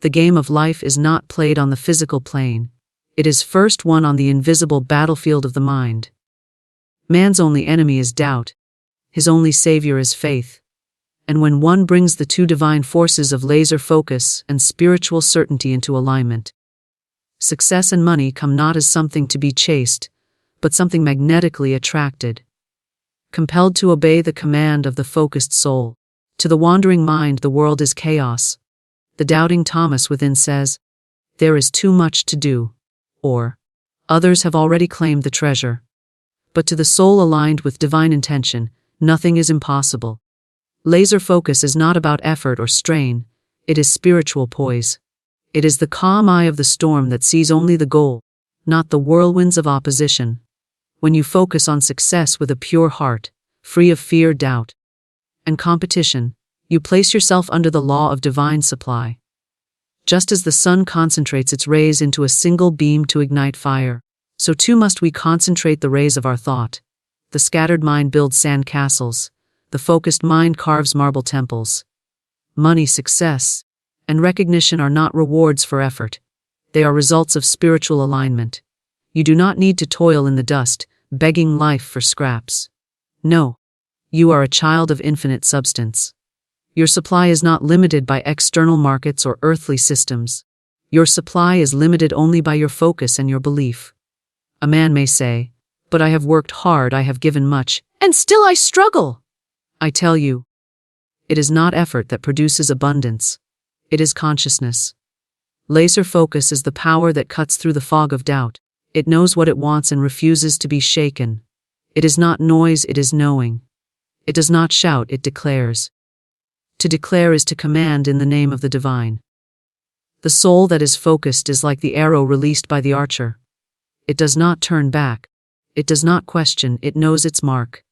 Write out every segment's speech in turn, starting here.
The game of life is not played on the physical plane. It is first won on the invisible battlefield of the mind. Man's only enemy is doubt. His only savior is faith. And when one brings the two divine forces of laser focus and spiritual certainty into alignment, success and money come not as something to be chased, but something magnetically attracted. Compelled to obey the command of the focused soul. To the wandering mind, the world is chaos. The doubting Thomas within says, "There is too much to do," or, "Others have already claimed the treasure." But to the soul aligned with divine intention, nothing is impossible. Laser focus is not about effort or strain, it is spiritual poise. It is the calm eye of the storm that sees only the goal, not the whirlwinds of opposition. When you focus on success with a pure heart, free of fear, doubt, and competition, you place yourself under the law of divine supply. Just as the sun concentrates its rays into a single beam to ignite fire, so too must we concentrate the rays of our thought. The scattered mind builds sand castles. The focused mind carves marble temples. Money, success, and recognition are not rewards for effort. They are results of spiritual alignment. You do not need to toil in the dust, begging life for scraps. No, you are a child of infinite substance. Your supply is not limited by external markets or earthly systems. Your supply is limited only by your focus and your belief. A man may say, "But I have worked hard, I have given much, and still I struggle." I tell you, it is not effort that produces abundance. It is consciousness. Laser focus is the power that cuts through the fog of doubt. It knows what it wants and refuses to be shaken. It is not noise, it is knowing. It does not shout, it declares. To declare is to command in the name of the divine. The soul that is focused is like the arrow released by the archer. It does not turn back. It does not question, it knows its mark.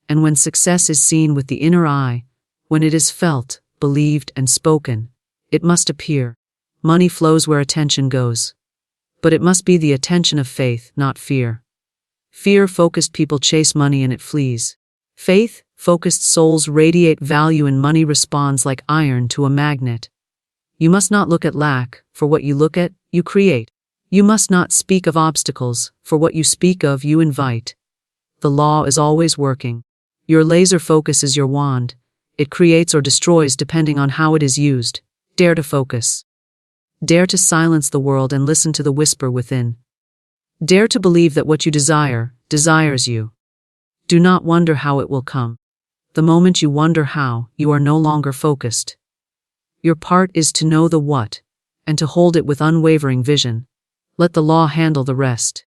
And when success is seen with the inner eye, when it is felt, believed, and spoken, it must appear. Money flows where attention goes. But it must be the attention of faith, not fear. Fear-focused people chase money and it flees. Faith-focused souls radiate value and money responds like iron to a magnet. You must not look at lack, for what you look at, you create. You must not speak of obstacles, for what you speak of, you invite. The law is always working. Your laser focus is your wand. It creates or destroys depending on how it is used. Dare to focus. Dare to silence the world and listen to the whisper within. Dare to believe that what you desire, desires you. Do not wonder how it will come. The moment you wonder how, you are no longer focused. Your part is to know the what, and to hold it with unwavering vision. Let the law handle the rest.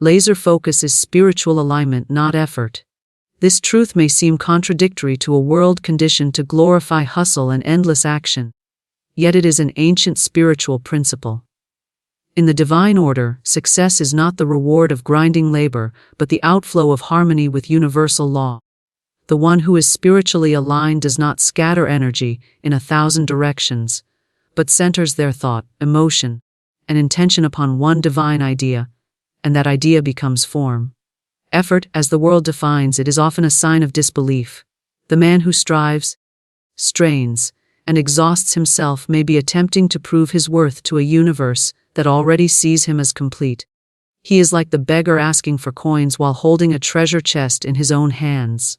Laser focus is spiritual alignment, not effort. This truth may seem contradictory to a world conditioned to glorify hustle and endless action. Yet it is an ancient spiritual principle. In the divine order, success is not the reward of grinding labor, but the outflow of harmony with universal law. The one who is spiritually aligned does not scatter energy in 1,000 directions, but centers their thought, emotion, and intention upon one divine idea, and that idea becomes form. Effort, as the world defines it, is often a sign of disbelief. The man who strives, strains, and exhausts himself may be attempting to prove his worth to a universe that already sees him as complete. He is like the beggar asking for coins while holding a treasure chest in his own hands.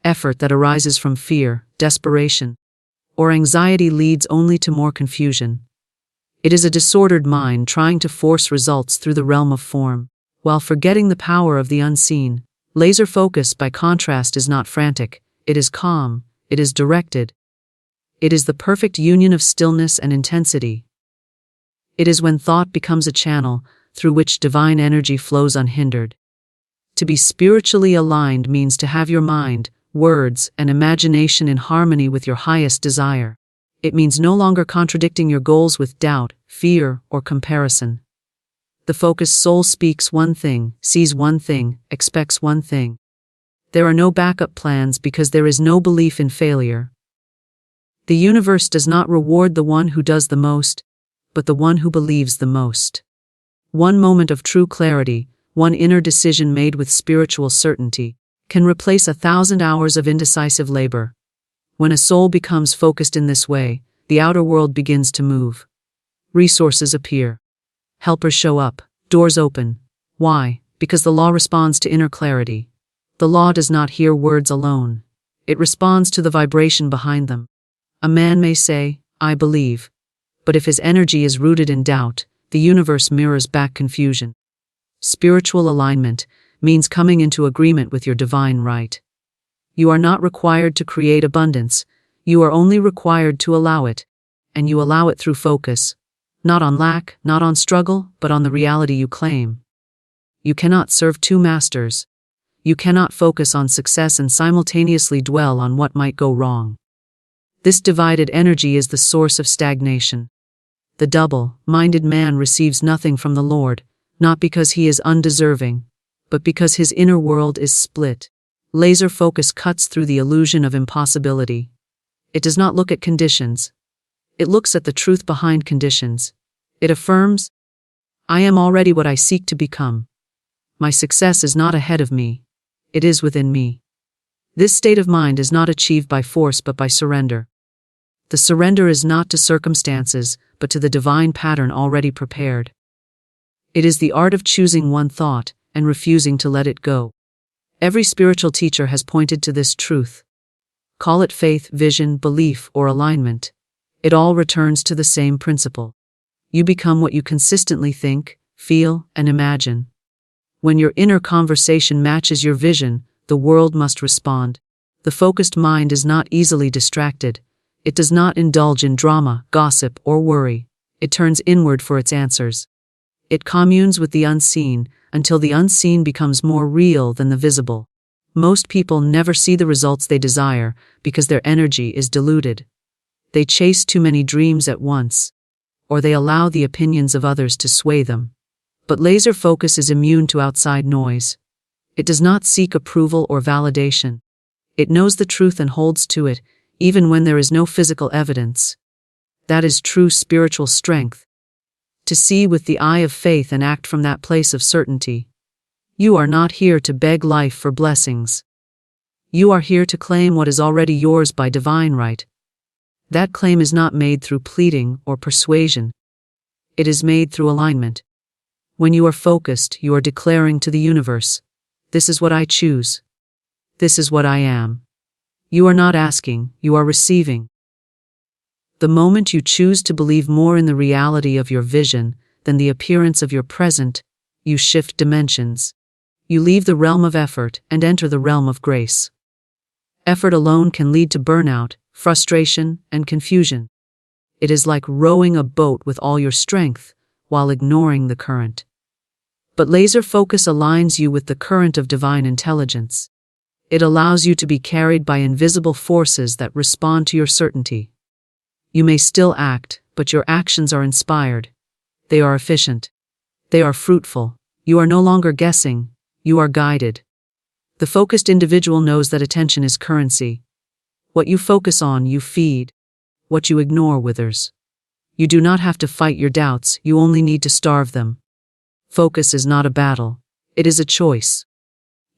Effort that arises from fear, desperation, or anxiety leads only to more confusion. It is a disordered mind trying to force results through the realm of form, while forgetting the power of the unseen. Laser focus, by contrast, is not frantic, it is calm, it is directed. It is the perfect union of stillness and intensity. It is when thought becomes a channel through which divine energy flows unhindered. To be spiritually aligned means to have your mind, words, and imagination in harmony with your highest desire. It means no longer contradicting your goals with doubt, fear, or comparison. The focused soul speaks one thing, sees one thing, expects one thing. There are no backup plans because there is no belief in failure. The universe does not reward the one who does the most, but the one who believes the most. One moment of true clarity, one inner decision made with spiritual certainty, can replace 1,000 hours of indecisive labor. When a soul becomes focused in this way, the outer world begins to move. Resources appear. Helpers show up. Doors open. Why? Because the law responds to inner clarity. The law does not hear words alone. It responds to the vibration behind them. A man may say, "I believe." But if his energy is rooted in doubt, the universe mirrors back confusion. Spiritual alignment means coming into agreement with your divine right. You are not required to create abundance. You are only required to allow it. And you allow it through focus. Not on lack, not on struggle, but on the reality you claim. You cannot serve two masters. You cannot focus on success and simultaneously dwell on what might go wrong. This divided energy is the source of stagnation. The double-minded man receives nothing from the Lord, not because he is undeserving, but because his inner world is split. Laser focus cuts through the illusion of impossibility. It does not look at conditions. It looks at the truth behind conditions. It affirms, "I am already what I seek to become. My success is not ahead of me. It is within me." This state of mind is not achieved by force but by surrender. The surrender is not to circumstances, but to the divine pattern already prepared. It is the art of choosing one thought and refusing to let it go. Every spiritual teacher has pointed to this truth. Call it faith, vision, belief, or alignment. It all returns to the same principle. You become what you consistently think, feel, and imagine. When your inner conversation matches your vision, the world must respond. The focused mind is not easily distracted. It does not indulge in drama, gossip, or worry. It turns inward for its answers. It communes with the unseen until the unseen becomes more real than the visible. Most people never see the results they desire because their energy is diluted. They chase too many dreams at once, or they allow the opinions of others to sway them. But laser focus is immune to outside noise. It does not seek approval or validation. It knows the truth and holds to it, even when there is no physical evidence. That is true spiritual strength. To see with the eye of faith and act from that place of certainty. You are not here to beg life for blessings. You are here to claim what is already yours by divine right. That claim is not made through pleading or persuasion. It is made through alignment. When you are focused, you are declaring to the universe, "This is what I choose. This is what I am." You are not asking, you are receiving. The moment you choose to believe more in the reality of your vision than the appearance of your present, you shift dimensions. You leave the realm of effort and enter the realm of grace. Effort alone can lead to burnout, frustration, and confusion. It is like rowing a boat with all your strength while ignoring the current. But laser focus aligns you with the current of divine intelligence. It allows you to be carried by invisible forces that respond to your certainty. You may still act, but your actions are inspired. They are efficient. They are fruitful. You are no longer guessing. You are guided. The focused individual knows that attention is currency. What you focus on, you feed. What you ignore withers. You do not have to fight your doubts, you only need to starve them. Focus is not a battle. It is a choice.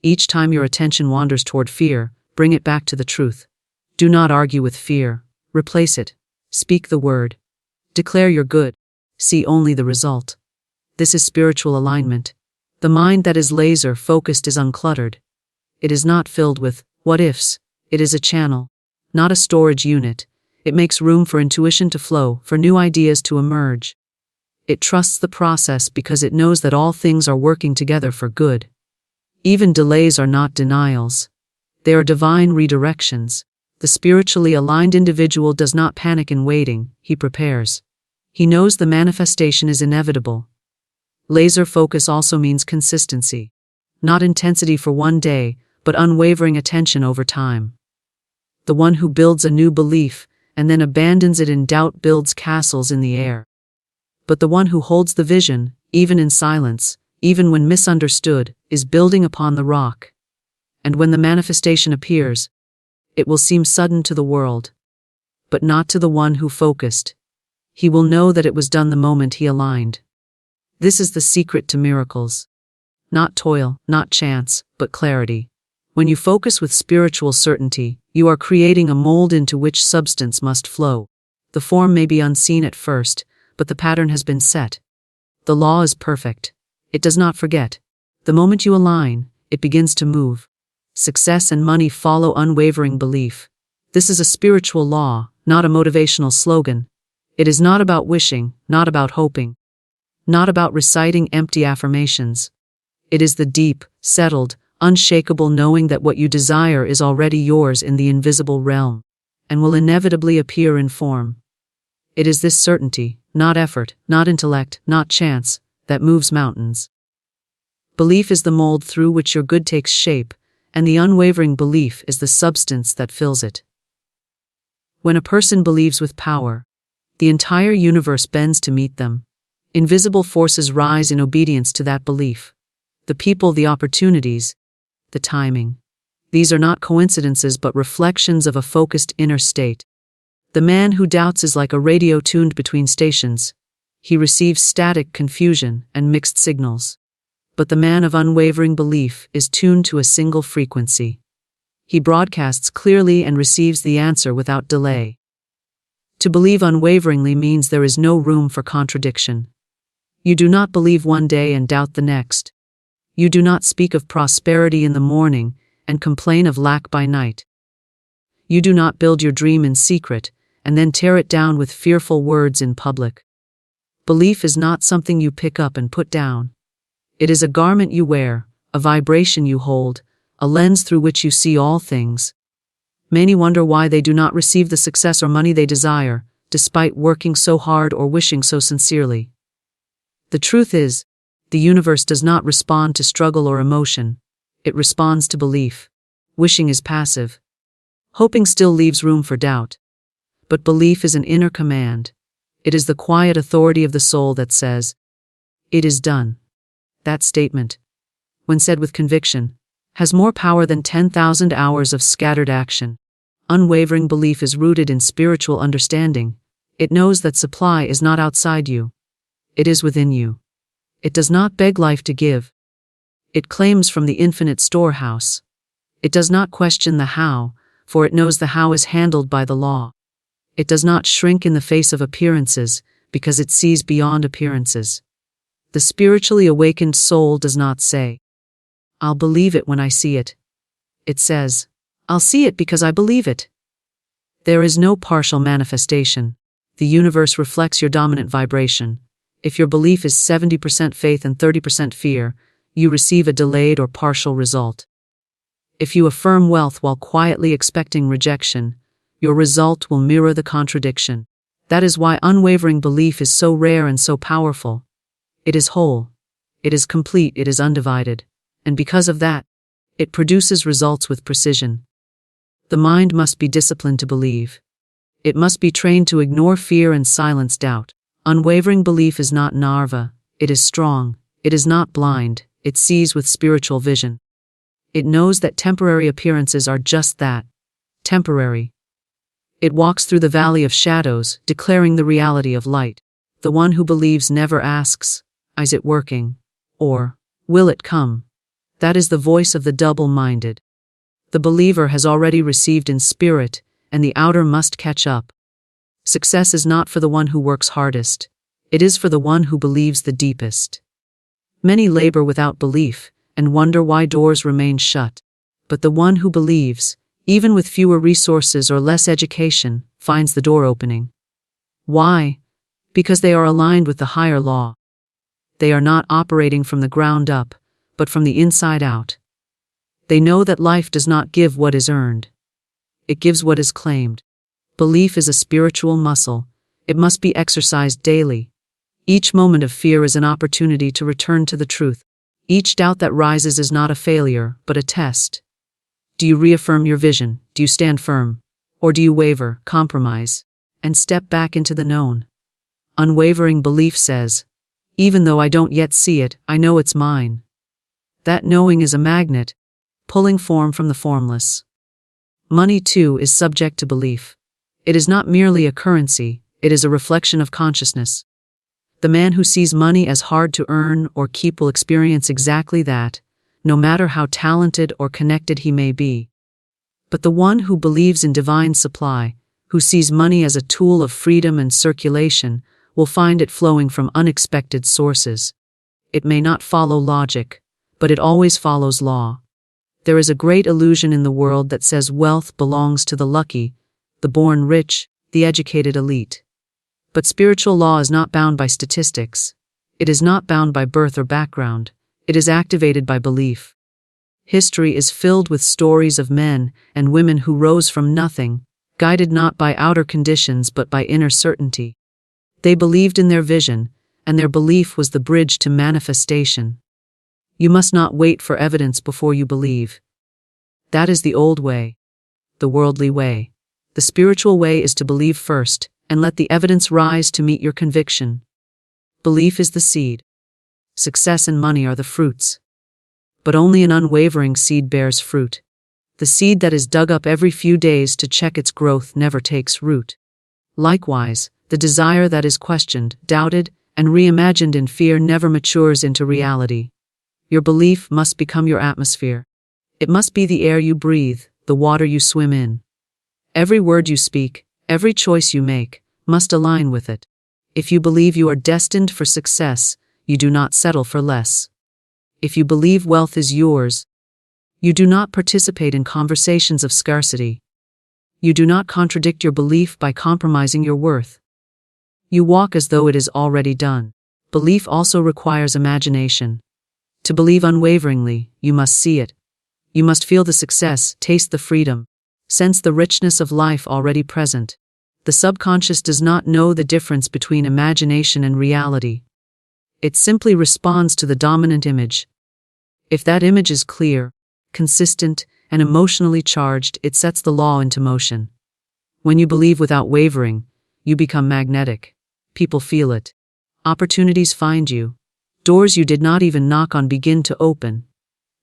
Each time your attention wanders toward fear, bring it back to the truth. Do not argue with fear. Replace it. Speak the word. Declare your good. See only the result. This is spiritual alignment. The mind that is laser-focused is uncluttered. It is not filled with what-ifs. It is a channel, not a storage unit. It makes room for intuition to flow, for new ideas to emerge. It trusts the process because it knows that all things are working together for good. Even delays are not denials. They are divine redirections. The spiritually aligned individual does not panic in waiting, he prepares. He knows the manifestation is inevitable. Laser focus also means consistency. Not intensity for one day, but unwavering attention over time. The one who builds a new belief and then abandons it in doubt builds castles in the air. But the one who holds the vision, even in silence, even when misunderstood, is building upon the rock. And when the manifestation appears, it will seem sudden to the world, but not to the one who focused. He will know that it was done the moment he aligned. This is the secret to miracles. Not toil, not chance, but clarity. When you focus with spiritual certainty, you are creating a mold into which substance must flow. The form may be unseen at first, but the pattern has been set. The law is perfect. It does not forget. The moment you align, it begins to move. Success and money follow unwavering belief. This is a spiritual law, not a motivational slogan. It is not about wishing, not about hoping, not about reciting empty affirmations. It is the deep, settled, unshakable knowing that what you desire is already yours in the invisible realm, and will inevitably appear in form. It is this certainty, not effort, not intellect, not chance, that moves mountains. Belief is the mold through which your good takes shape, and the unwavering belief is the substance that fills it. When a person believes with power, the entire universe bends to meet them. Invisible forces rise in obedience to that belief. The people, the opportunities, the timing. These are not coincidences but reflections of a focused inner state. The man who doubts is like a radio tuned between stations. He receives static, confusion, and mixed signals. But the man of unwavering belief is tuned to a single frequency. He broadcasts clearly and receives the answer without delay. To believe unwaveringly means there is no room for contradiction. You do not believe one day and doubt the next. You do not speak of prosperity in the morning and complain of lack by night. You do not build your dream in secret and then tear it down with fearful words in public. Belief is not something you pick up and put down. It is a garment you wear, a vibration you hold, a lens through which you see all things. Many wonder why they do not receive the success or money they desire, despite working so hard or wishing so sincerely. The truth is, the universe does not respond to struggle or emotion. It responds to belief. Wishing is passive. Hoping still leaves room for doubt. But belief is an inner command. It is the quiet authority of the soul that says, "It is done." That statement, when said with conviction, has more power than 10,000 hours of scattered action. Unwavering belief is rooted in spiritual understanding. It knows that supply is not outside you. It is within you. It does not beg life to give. It claims from the infinite storehouse. It does not question the how, for it knows the how is handled by the law. It does not shrink in the face of appearances, because it sees beyond appearances. The spiritually awakened soul does not say, "I'll believe it when I see it." It says, "I'll see it because I believe it." There is no partial manifestation. The universe reflects your dominant vibration. If your belief is 70% faith and 30% fear, you receive a delayed or partial result. If you affirm wealth while quietly expecting rejection, your result will mirror the contradiction. That is why unwavering belief is so rare and so powerful. It is whole. It is complete. It is undivided. And because of that, it produces results with precision. The mind must be disciplined to believe. It must be trained to ignore fear and silence doubt. Unwavering belief is not narva. It is strong. It is not blind. It sees with spiritual vision. It knows that temporary appearances are just that, temporary. It walks through the valley of shadows, declaring the reality of light. The one who believes never asks, "Is it working?" or "Will it come?" That is the voice of the double-minded. The believer has already received in spirit, and the outer must catch up. Success is not for the one who works hardest. It is for the one who believes the deepest. Many labor without belief, and wonder why doors remain shut. But the one who believes, even with fewer resources or less education, finds the door opening. Why? Because they are aligned with the higher law. They are not operating from the ground up, but from the inside out. They know that life does not give what is earned. It gives what is claimed. Belief is a spiritual muscle. It must be exercised daily. Each moment of fear is an opportunity to return to the truth. Each doubt that rises is not a failure, but a test. Do you reaffirm your vision? Do you stand firm? Or do you waver, compromise, and step back into the known? Unwavering belief says, "Even though I don't yet see it, I know it's mine." That knowing is a magnet, pulling form from the formless. Money, too, is subject to belief. It is not merely a currency, it is a reflection of consciousness. The man who sees money as hard to earn or keep will experience exactly that, no matter how talented or connected he may be. But the one who believes in divine supply, who sees money as a tool of freedom and circulation, will find it flowing from unexpected sources. It may not follow logic, but it always follows law. There is a great illusion in the world that says wealth belongs to the lucky, the born rich, the educated elite. But spiritual law is not bound by statistics. It is not bound by birth or background. It is activated by belief. History is filled with stories of men and women who rose from nothing, guided not by outer conditions but by inner certainty. They believed in their vision, and their belief was the bridge to manifestation. You must not wait for evidence before you believe. That is the old way, the worldly way. The spiritual way is to believe first, and let the evidence rise to meet your conviction. Belief is the seed. Success and money are the fruits. But only an unwavering seed bears fruit. The seed that is dug up every few days to check its growth never takes root. Likewise, the desire that is questioned, doubted, and reimagined in fear never matures into reality. Your belief must become your atmosphere. It must be the air you breathe, the water you swim in. Every word you speak, every choice you make, must align with it. If you believe you are destined for success, you do not settle for less. If you believe wealth is yours, you do not participate in conversations of scarcity. You do not contradict your belief by compromising your worth. You walk as though it is already done. Belief also requires imagination. To believe unwaveringly, you must see it. You must feel the success, taste the freedom, sense the richness of life already present. The subconscious does not know the difference between imagination and reality. It simply responds to the dominant image. If that image is clear, consistent, and emotionally charged, it sets the law into motion. When you believe without wavering, you become magnetic. People feel it. Opportunities find you. Doors you did not even knock on begin to open.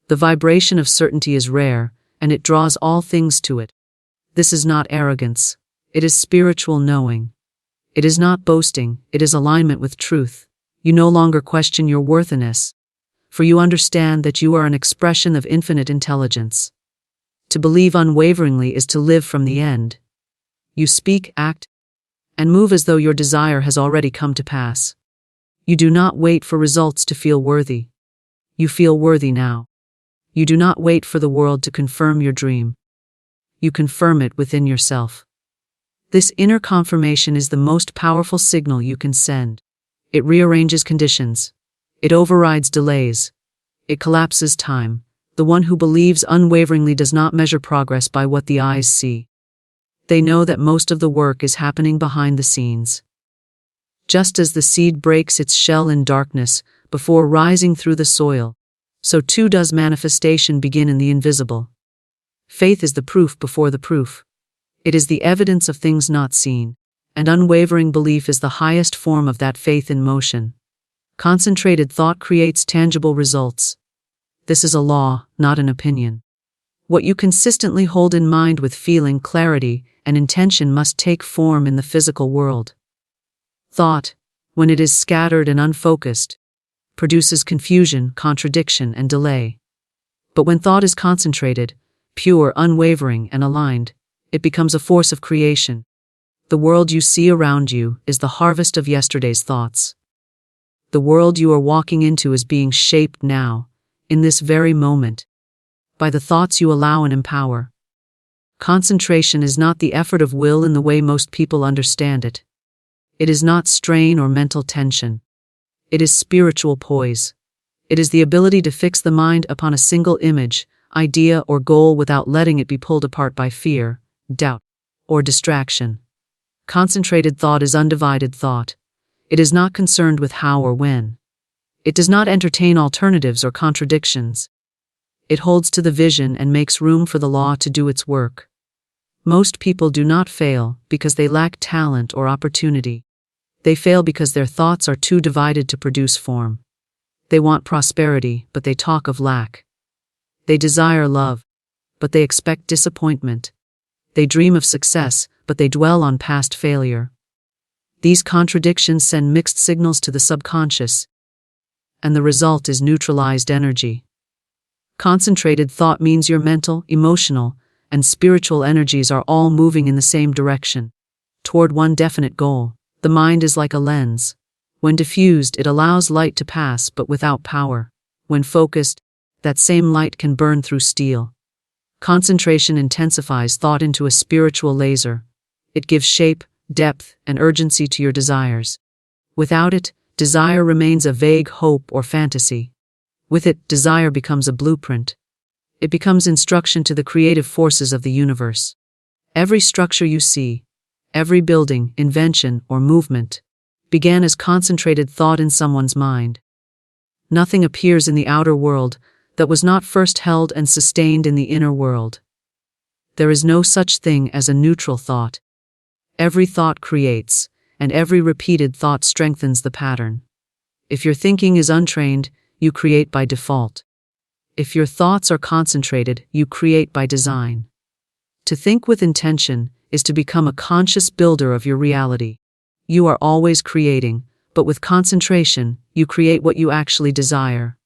The vibration of certainty is rare, and it draws all things to it. This is not arrogance. It is spiritual knowing. It is not boasting, it is alignment with truth. You no longer question your worthiness, for you understand that you are an expression of infinite intelligence. To believe unwaveringly is to live from the end. You speak, act, and move as though your desire has already come to pass. You do not wait for results to feel worthy. You feel worthy now. You do not wait for the world to confirm your dream. You confirm it within yourself. This inner confirmation is the most powerful signal you can send. It rearranges conditions. It overrides delays. It collapses time. The one who believes unwaveringly does not measure progress by what the eyes see. They know that most of the work is happening behind the scenes. Just as the seed breaks its shell in darkness before rising through the soil, so too does manifestation begin in the invisible. Faith is the proof before the proof. It is the evidence of things not seen, and unwavering belief is the highest form of that faith in motion. Concentrated thought creates tangible results. This is a law, not an opinion. What you consistently hold in mind with feeling, clarity, and intention must take form in the physical world. Thought, when it is scattered and unfocused, produces confusion, contradiction, and delay. But when thought is concentrated, pure, unwavering, and aligned, it becomes a force of creation. The world you see around you is the harvest of yesterday's thoughts. The world you are walking into is being shaped now, in this very moment, by the thoughts you allow and empower. Concentration is not the effort of will in the way most people understand it. It is not strain or mental tension. It is spiritual poise. It is the ability to fix the mind upon a single image, idea, or goal without letting it be pulled apart by fear, doubt, or distraction. Concentrated thought is undivided thought. It is not concerned with how or when. It does not entertain alternatives or contradictions. It holds to the vision and makes room for the law to do its work. Most people do not fail because they lack talent or opportunity. They fail because their thoughts are too divided to produce form. They want prosperity, but they talk of lack. They desire love, but they expect disappointment. They dream of success, but they dwell on past failure. These contradictions send mixed signals to the subconscious, and the result is neutralized energy. Concentrated thought means your mental, emotional, and spiritual energies are all moving in the same direction. toward one definite goal. The mind is like a lens. When diffused, it allows light to pass, but without power. When focused, that same light can burn through steel. Concentration intensifies thought into a spiritual laser. It gives shape, depth, and urgency to your desires. Without it, desire remains a vague hope or fantasy. With it, desire becomes a blueprint. It becomes instruction to the creative forces of the universe. Every structure you see, every building, invention, or movement, began as concentrated thought in someone's mind. Nothing appears in the outer world that was not first held and sustained in the inner world. There is no such thing as a neutral thought. Every thought creates, and every repeated thought strengthens the pattern. If your thinking is untrained, you create by default. If your thoughts are concentrated, you create by design. To think with intention is to become a conscious builder of your reality. You are always creating, but with concentration, you create what you actually desire.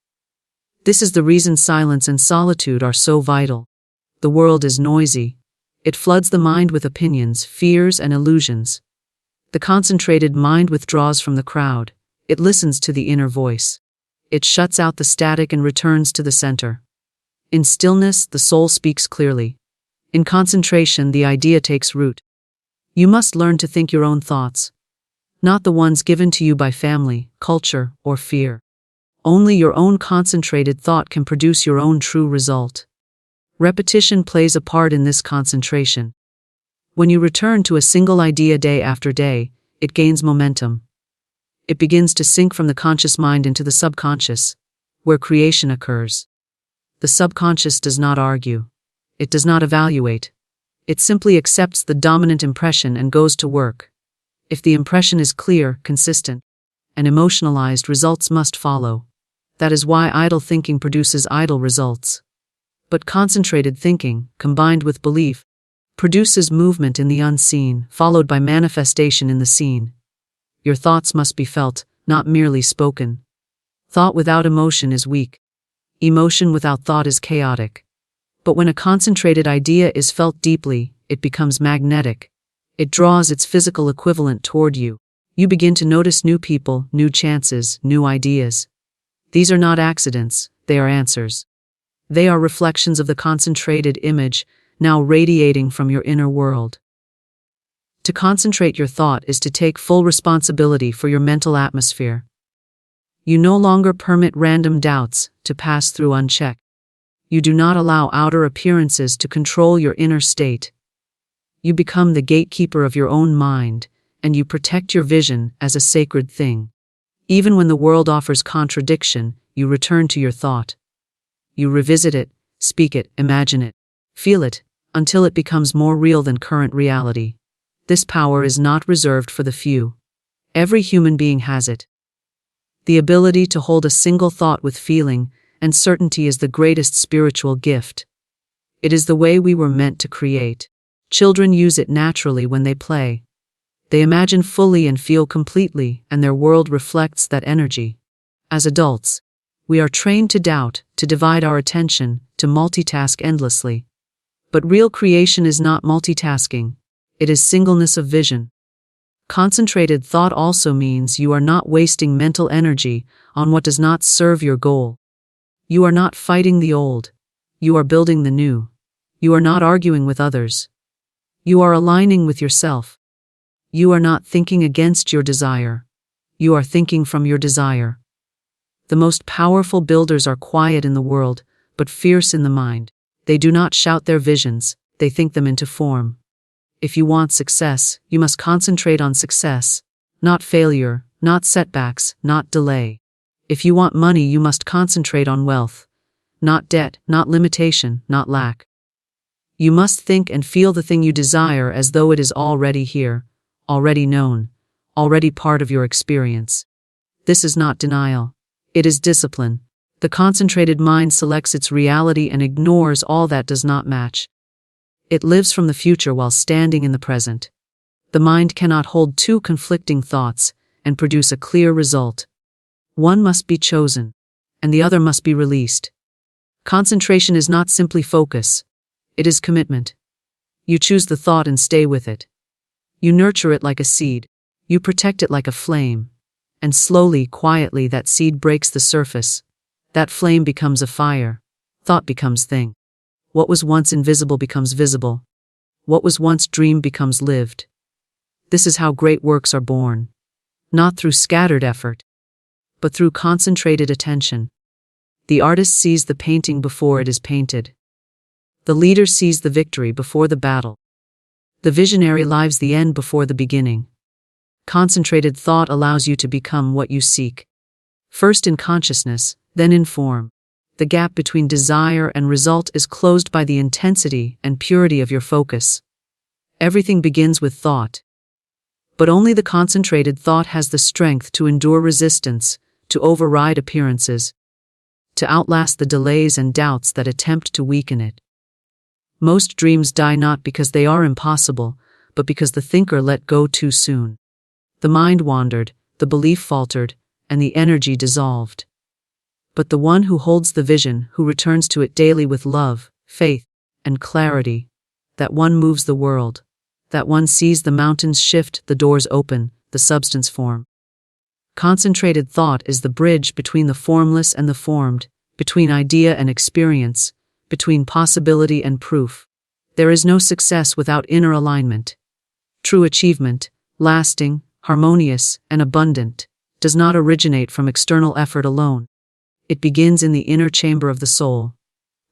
This is the reason silence and solitude are so vital. The world is noisy. It floods the mind with opinions, fears, and illusions. The concentrated mind withdraws from the crowd. It listens to the inner voice. It shuts out the static and returns to the center. In stillness, the soul speaks clearly. In concentration, the idea takes root. You must learn to think your own thoughts, not the ones given to you by family, culture, or fear. Only your own concentrated thought can produce your own true result. Repetition plays a part in this concentration. When you return to a single idea day after day, it gains momentum. It begins to sink from the conscious mind into the subconscious, where creation occurs. The subconscious does not argue. It does not evaluate. It simply accepts the dominant impression and goes to work. If the impression is clear, consistent, and emotionalized, results must follow. That is why idle thinking produces idle results. But concentrated thinking, combined with belief, produces movement in the unseen, followed by manifestation in the seen. Your thoughts must be felt, not merely spoken. Thought without emotion is weak. Emotion without thought is chaotic. But when a concentrated idea is felt deeply, it becomes magnetic. It draws its physical equivalent toward you. You begin to notice new people, new chances, new ideas. These are not accidents, they are answers. They are reflections of the concentrated image, now radiating from your inner world. To concentrate your thought is to take full responsibility for your mental atmosphere. You no longer permit random doubts to pass through unchecked. You do not allow outer appearances to control your inner state. You become the gatekeeper of your own mind, and you protect your vision as a sacred thing. Even when the world offers contradiction, you return to your thought. You revisit it, speak it, imagine it, feel it, until it becomes more real than current reality. This power is not reserved for the few. Every human being has it. The ability to hold a single thought with feeling and certainty is the greatest spiritual gift. It is the way we were meant to create. Children use it naturally when they play. They imagine fully and feel completely, and their world reflects that energy. As adults, we are trained to doubt, to divide our attention, to multitask endlessly. But real creation is not multitasking. It is singleness of vision. Concentrated thought also means you are not wasting mental energy on what does not serve your goal. You are not fighting the old. You are building the new. You are not arguing with others. You are aligning with yourself. You are not thinking against your desire. You are thinking from your desire. The most powerful builders are quiet in the world, but fierce in the mind. They do not shout their visions, they think them into form. If you want success, you must concentrate on success, not failure, not setbacks, not delay. If you want money, you must concentrate on wealth, not debt, not limitation, not lack. You must think and feel the thing you desire as though it is already here, already known, already part of your experience. This is not denial. It is discipline. The concentrated mind selects its reality and ignores all that does not match. It lives from the future while standing in the present. The mind cannot hold two conflicting thoughts and produce a clear result. One must be chosen, and the other must be released. Concentration is not simply focus. It is commitment. You choose the thought and stay with it. You nurture it like a seed. You protect it like a flame. And slowly, quietly, that seed breaks the surface. That flame becomes a fire. Thought becomes thing. What was once invisible becomes visible. What was once dreamed becomes lived. This is how great works are born. Not through scattered effort, but through concentrated attention. The artist sees the painting before it is painted. The leader sees the victory before the battle. The visionary lives the end before the beginning. Concentrated thought allows you to become what you seek. First in consciousness, then in form. The gap between desire and result is closed by the intensity and purity of your focus. Everything begins with thought. But only the concentrated thought has the strength to endure resistance, to override appearances, to outlast the delays and doubts that attempt to weaken it. Most dreams die not because they are impossible, but because the thinker let go too soon. The mind wandered, the belief faltered, and the energy dissolved. But the one who holds the vision, who returns to it daily with love, faith, and clarity, that one moves the world. That one sees the mountains shift, the doors open, the substance form. Concentrated thought is the bridge between the formless and the formed, between idea and experience, between possibility and proof. There is no success without inner alignment. True achievement, lasting, harmonious, and abundant, does not originate from external effort alone. It begins in the inner chamber of the soul.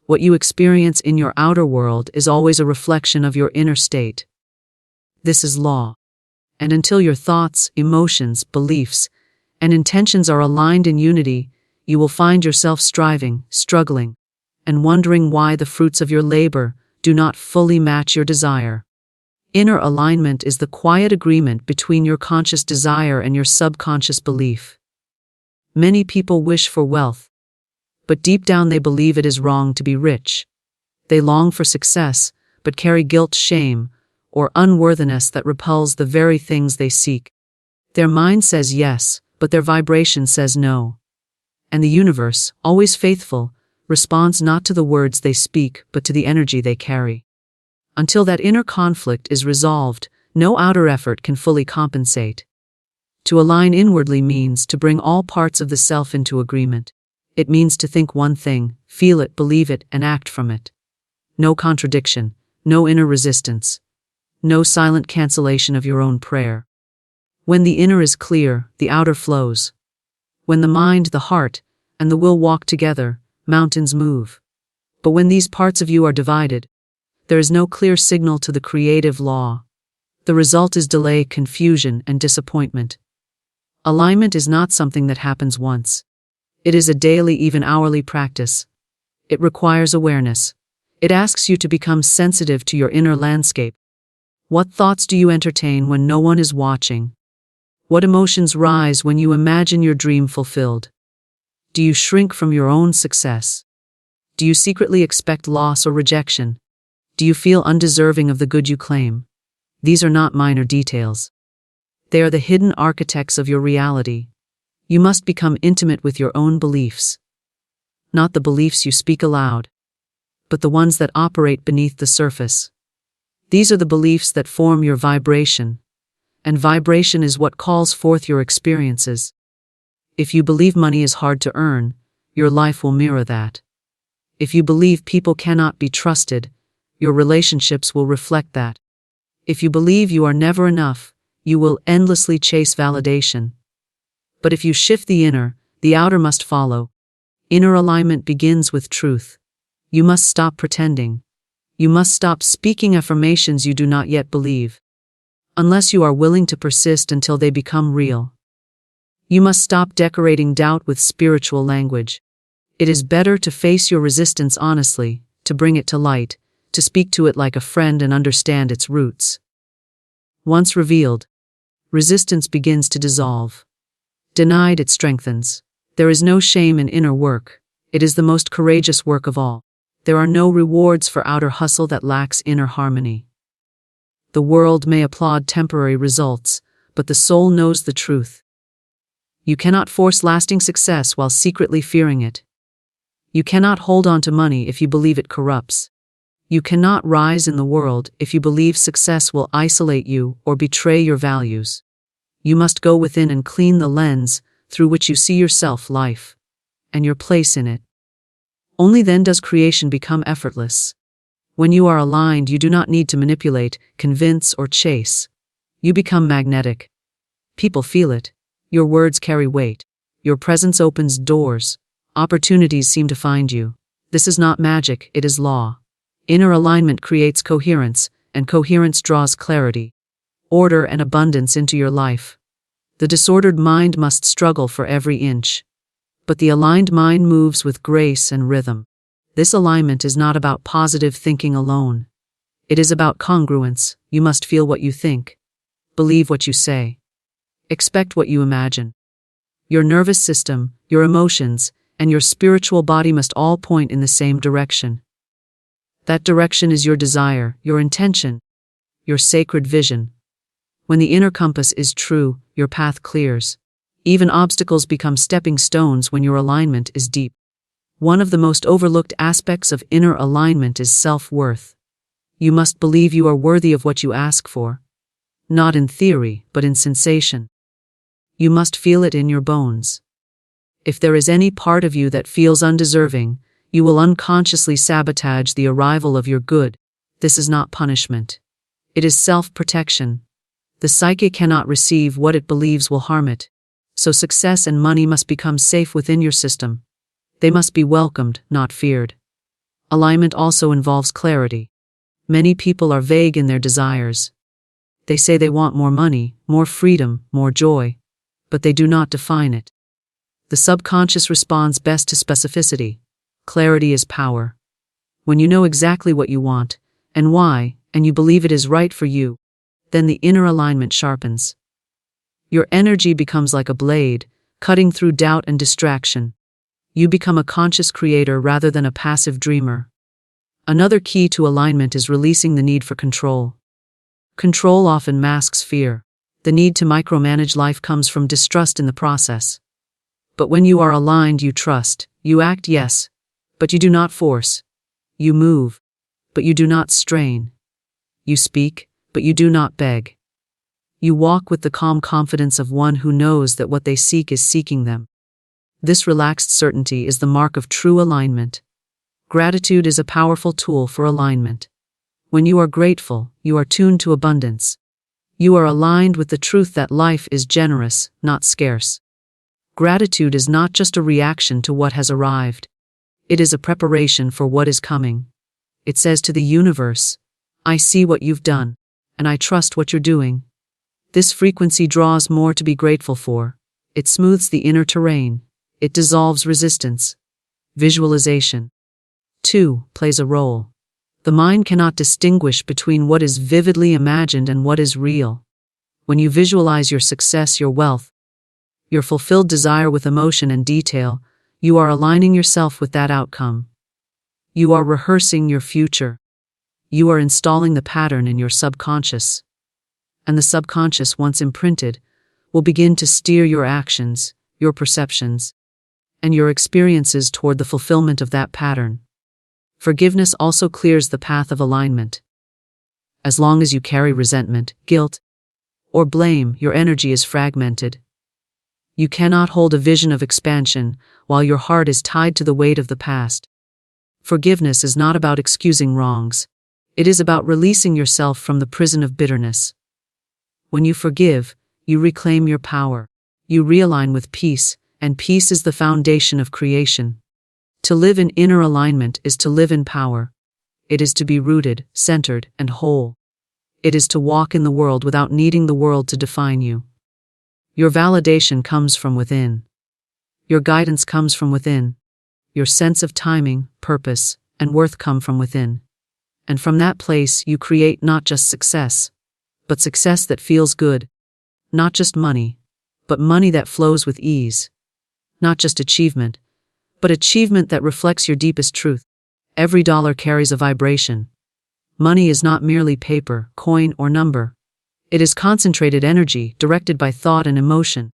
What you experience in your outer world is always a reflection of your inner state. This is law. And until your thoughts, emotions, beliefs, and intentions are aligned in unity, you will find yourself striving, struggling, and wondering why the fruits of your labor do not fully match your desire. Inner alignment is the quiet agreement between your conscious desire and your subconscious belief. Many people wish for wealth, but deep down they believe it is wrong to be rich. They long for success, but carry guilt, shame, or unworthiness that repels the very things they seek. Their mind says yes, but their vibration says no. And the universe, always faithful, responds not to the words they speak, but to the energy they carry. Until that inner conflict is resolved, no outer effort can fully compensate. To align inwardly means to bring all parts of the self into agreement. It means to think one thing, feel it, believe it, and act from it. No contradiction, no inner resistance, no silent cancellation of your own prayer. When the inner is clear, the outer flows. When the mind, the heart, and the will walk together, mountains move. But when these parts of you are divided, there is no clear signal to the creative law. The result is delay, confusion, and disappointment. Alignment is not something that happens once. It is a daily, even hourly practice. It requires awareness. It asks you to become sensitive to your inner landscape. What thoughts do you entertain when no one is watching? What emotions rise when you imagine your dream fulfilled? Do you shrink from your own success? Do you secretly expect loss or rejection? Do you feel undeserving of the good you claim? These are not minor details. They are the hidden architects of your reality. You must become intimate with your own beliefs. Not the beliefs you speak aloud, but the ones that operate beneath the surface. These are the beliefs that form your vibration, and vibration is what calls forth your experiences. If you believe money is hard to earn, your life will mirror that. If you believe people cannot be trusted, your relationships will reflect that. If you believe you are never enough, you will endlessly chase validation. But if you shift the inner, the outer must follow. Inner alignment begins with truth. You must stop pretending. You must stop speaking affirmations you do not yet believe, unless you are willing to persist until they become real. You must stop decorating doubt with spiritual language. It is better to face your resistance honestly, to bring it to light, to speak to it like a friend and understand its roots. Once revealed, resistance begins to dissolve. Denied, it strengthens. There is no shame in inner work. It is the most courageous work of all. There are no rewards for outer hustle that lacks inner harmony. The world may applaud temporary results, but the soul knows the truth. You cannot force lasting success while secretly fearing it. You cannot hold on to money if you believe it corrupts. You cannot rise in the world if you believe success will isolate you or betray your values. You must go within and clean the lens through which you see yourself, life, and your place in it. Only then does creation become effortless. When you are aligned, you do not need to manipulate, convince, or chase. You become magnetic. People feel it. Your words carry weight. Your presence opens doors. Opportunities seem to find you. This is not magic, it is law. Inner alignment creates coherence, and coherence draws clarity, order, and abundance into your life. The disordered mind must struggle for every inch. But the aligned mind moves with grace and rhythm. This alignment is not about positive thinking alone. It is about congruence. You must feel what you think, believe what you say, expect what you imagine. Your nervous system, your emotions, and your spiritual body must all point in the same direction. That direction is your desire, your intention, your sacred vision. When the inner compass is true, your path clears. Even obstacles become stepping stones when your alignment is deep. One of the most overlooked aspects of inner alignment is self-worth. You must believe you are worthy of what you ask for. Not in theory, but in sensation. You must feel it in your bones. If there is any part of you that feels undeserving, you will unconsciously sabotage the arrival of your good. This is not punishment. It is self-protection. The psyche cannot receive what it believes will harm it. So success and money must become safe within your system. They must be welcomed, not feared. Alignment also involves clarity. Many people are vague in their desires. They say they want more money, more freedom, more joy, but they do not define it. The subconscious responds best to specificity. Clarity is power. When you know exactly what you want, and why, and you believe it is right for you, then the inner alignment sharpens. Your energy becomes like a blade, cutting through doubt and distraction. You become a conscious creator rather than a passive dreamer. Another key to alignment is releasing the need for control. Control often masks fear. The need to micromanage life comes from distrust in the process. But when you are aligned, you trust, you act, yes, but you do not force. You move, but you do not strain. You speak, but you do not beg. You walk with the calm confidence of one who knows that what they seek is seeking them. This relaxed certainty is the mark of true alignment. Gratitude is a powerful tool for alignment. When you are grateful, you are tuned to abundance. You are aligned with the truth that life is generous, not scarce. Gratitude is not just a reaction to what has arrived. It is a preparation for what is coming. It says to the universe, I see what you've done, and I trust what you're doing. This frequency draws more to be grateful for. It smooths the inner terrain. It dissolves resistance. Visualization, too, plays a role. The mind cannot distinguish between what is vividly imagined and what is real. When you visualize your success, your wealth, your fulfilled desire with emotion and detail, you are aligning yourself with that outcome. You are rehearsing your future. You are installing the pattern in your subconscious. And the subconscious, once imprinted, will begin to steer your actions, your perceptions, and your experiences toward the fulfillment of that pattern. Forgiveness also clears the path of alignment. As long as you carry resentment, guilt, or blame, your energy is fragmented. You cannot hold a vision of expansion while your heart is tied to the weight of the past. Forgiveness is not about excusing wrongs. It is about releasing yourself from the prison of bitterness. When you forgive, you reclaim your power. You realign with peace, and peace is the foundation of creation. To live in inner alignment is to live in power. It is to be rooted, centered, and whole. It is to walk in the world without needing the world to define you. Your validation comes from within. Your guidance comes from within. Your sense of timing, purpose, and worth come from within. And from that place you create not just success, but success that feels good. Not just money, but money that flows with ease. Not just achievement, but achievement that reflects your deepest truth. Every dollar carries a vibration. Money is not merely paper, coin, or number. It is concentrated energy directed by thought and emotion.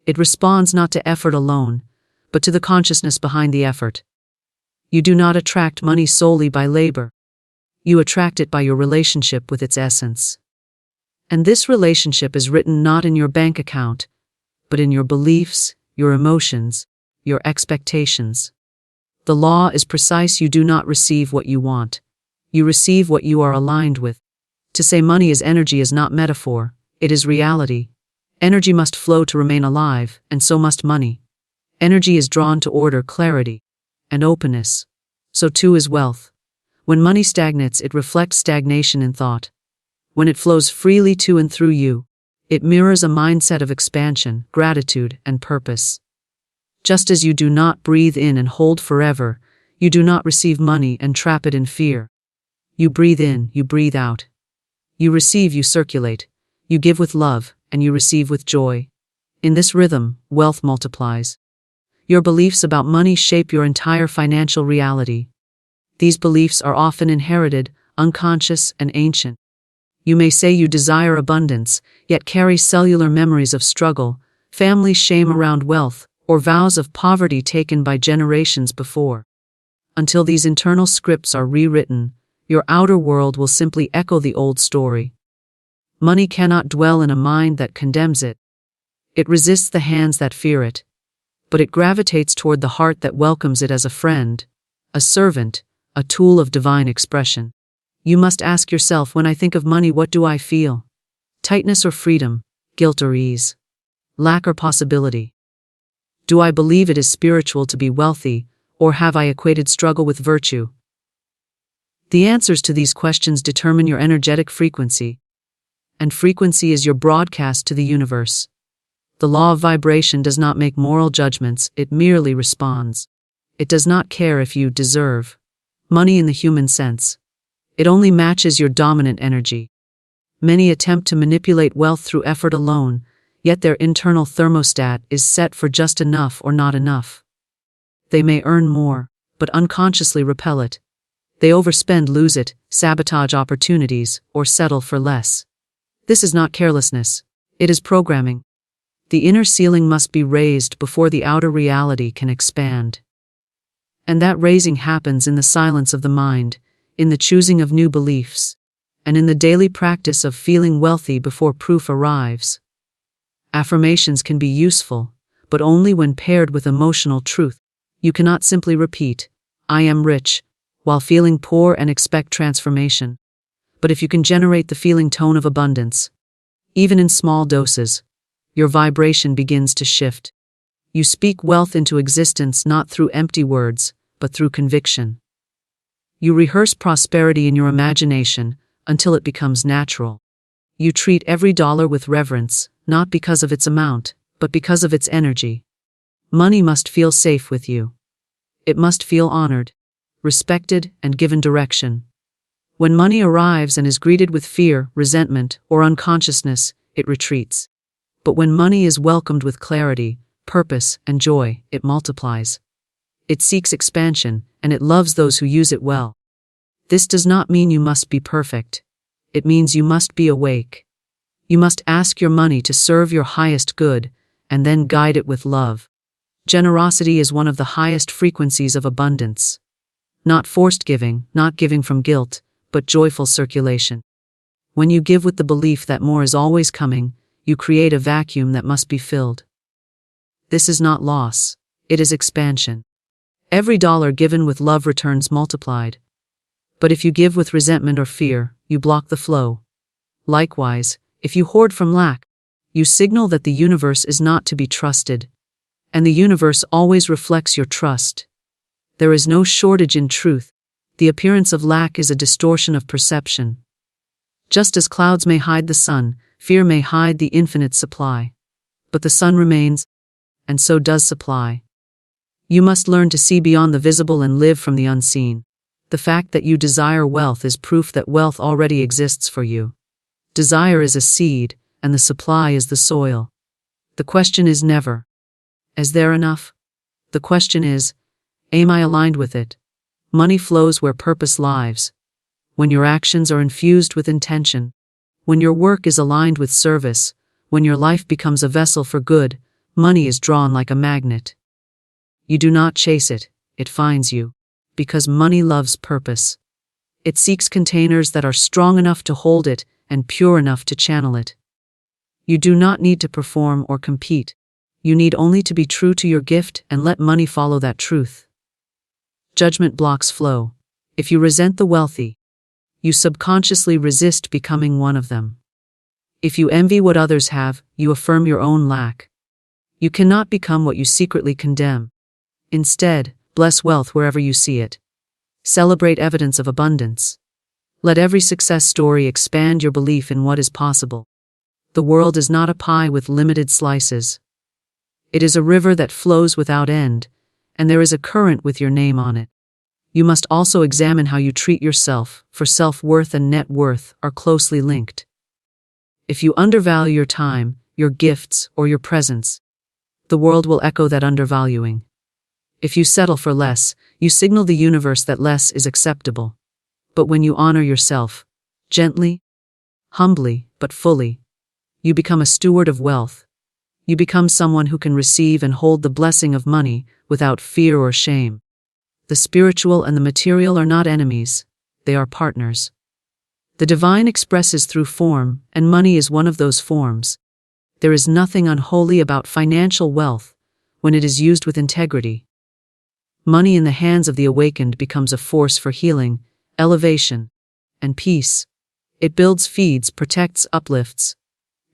It responds not to effort alone, but to the consciousness behind the effort. You do not attract money solely by labor. You attract it by your relationship with its essence. And this relationship is written not in your bank account, but in your beliefs, your emotions, your expectations. The law is precise: you do not receive what you want. You receive what you are aligned with. To say money is energy is not metaphor, it is reality. Energy must flow to remain alive, and so must money. Energy is drawn to order, clarity, and openness. So too is wealth. When money stagnates, it reflects stagnation in thought. When it flows freely to and through you, it mirrors a mindset of expansion, gratitude, and purpose. Just as you do not breathe in and hold forever, you do not receive money and trap it in fear. You breathe in, you breathe out. You receive, you circulate. You give with love, and you receive with joy. In this rhythm, wealth multiplies. Your beliefs about money shape your entire financial reality. These beliefs are often inherited, unconscious, and ancient. You may say you desire abundance, yet carry cellular memories of struggle, family shame around wealth, or vows of poverty taken by generations before. Until these internal scripts are rewritten, your outer world will simply echo the old story. Money cannot dwell in a mind that condemns it. It resists the hands that fear it. But it gravitates toward the heart that welcomes it as a friend, a servant, a tool of divine expression. You must ask yourself, when I think of money, what do I feel? Tightness or freedom? Guilt or ease? Lack or possibility? Do I believe it is spiritual to be wealthy, or have I equated struggle with virtue? The answers to these questions determine your energetic frequency, and frequency is your broadcast to the universe. The law of vibration does not make moral judgments, it merely responds. It does not care if you deserve money in the human sense. It only matches your dominant energy. Many attempt to manipulate wealth through effort alone, yet their internal thermostat is set for just enough or not enough. They may earn more, but unconsciously repel it. They overspend, lose it, sabotage opportunities, or settle for less. This is not carelessness, it is programming. The inner ceiling must be raised before the outer reality can expand. And that raising happens in the silence of the mind, in the choosing of new beliefs, and in the daily practice of feeling wealthy before proof arrives. Affirmations can be useful, but only when paired with emotional truth. You cannot simply repeat, "I am rich," while feeling poor and expect transformation. But if you can generate the feeling tone of abundance, even in small doses, your vibration begins to shift. You speak wealth into existence not through empty words, but through conviction. You rehearse prosperity in your imagination until it becomes natural. You treat every dollar with reverence, not because of its amount, but because of its energy. Money must feel safe with you. It must feel honored, respected, and given direction. When money arrives and is greeted with fear, resentment, or unconsciousness, it retreats. But when money is welcomed with clarity, purpose, and joy, it multiplies. It seeks expansion, and it loves those who use it well. This does not mean you must be perfect. It means you must be awake. You must ask your money to serve your highest good, and then guide it with love. Generosity is one of the highest frequencies of abundance. Not forced giving, not giving from guilt, but joyful circulation. When you give with the belief that more is always coming, you create a vacuum that must be filled. This is not loss, it is expansion. Every dollar given with love returns multiplied. But if you give with resentment or fear, you block the flow. Likewise, if you hoard from lack, you signal that the universe is not to be trusted. And the universe always reflects your trust. There is no shortage in truth. The appearance of lack is a distortion of perception. Just as clouds may hide the sun, fear may hide the infinite supply. But the sun remains, and so does supply. You must learn to see beyond the visible and live from the unseen. The fact that you desire wealth is proof that wealth already exists for you. Desire is a seed, and the supply is the soil. The question is never, is there enough? The question is, am I aligned with it? Money flows where purpose lives. When your actions are infused with intention, when your work is aligned with service, when your life becomes a vessel for good, money is drawn like a magnet. You do not chase it, it finds you, because money loves purpose. It seeks containers that are strong enough to hold it and pure enough to channel it. You do not need to perform or compete. You need only to be true to your gift and let money follow that truth. Judgment blocks flow. If you resent the wealthy, you subconsciously resist becoming one of them. If you envy what others have, you affirm your own lack. You cannot become what you secretly condemn. Instead, bless wealth wherever you see it. Celebrate evidence of abundance. Let every success story expand your belief in what is possible. The world is not a pie with limited slices. It is a river that flows without end, and there is a current with your name on it. You must also examine how you treat yourself, for self-worth and net worth are closely linked. If you undervalue your time, your gifts, or your presence, the world will echo that undervaluing. If you settle for less, you signal the universe that less is acceptable. But when you honor yourself, gently, humbly, but fully, you become a steward of wealth. You become someone who can receive and hold the blessing of money without fear or shame. The spiritual and the material are not enemies, they are partners. The divine expresses through form, and money is one of those forms. There is nothing unholy about financial wealth when it is used with integrity. Money in the hands of the awakened becomes a force for healing, elevation, and peace. It builds, feeds, protects, uplifts.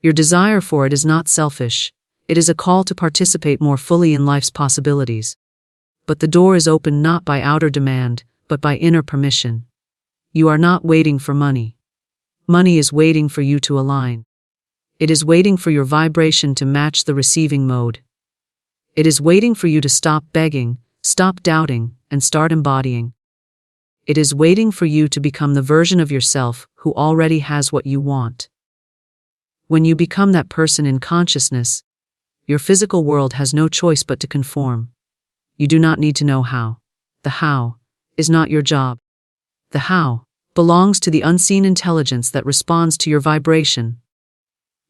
Your desire for it is not selfish. It is a call to participate more fully in life's possibilities. But the door is opened not by outer demand, but by inner permission. You are not waiting for money. Money is waiting for you to align. It is waiting for your vibration to match the receiving mode. It is waiting for you to stop begging, stop doubting, and start embodying. It is waiting for you to become the version of yourself who already has what you want. When you become that person in consciousness, your physical world has no choice but to conform. You do not need to know how. The how is not your job. The how belongs to the unseen intelligence that responds to your vibration.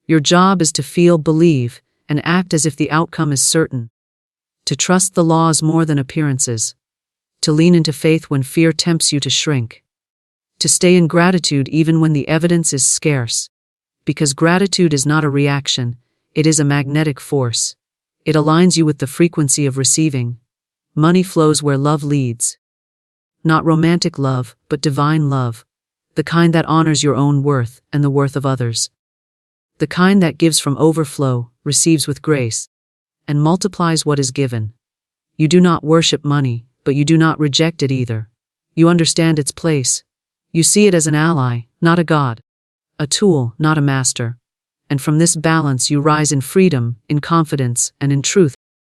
Your job is to feel, believe, and act as if the outcome is certain. To trust the laws more than appearances. To lean into faith when fear tempts you to shrink. To stay in gratitude even when the evidence is scarce. Because gratitude is not a reaction, it is a magnetic force. It aligns you with the frequency of receiving. Money flows where love leads. Not romantic love, but divine love. The kind that honors your own worth and the worth of others. The kind that gives from overflow, receives with grace, and multiplies what is given. You do not worship money, but you do not reject it either. You understand its place. You see it as an ally, not a god. A tool, not a master. And from this balance you rise in freedom, in confidence, and in truth.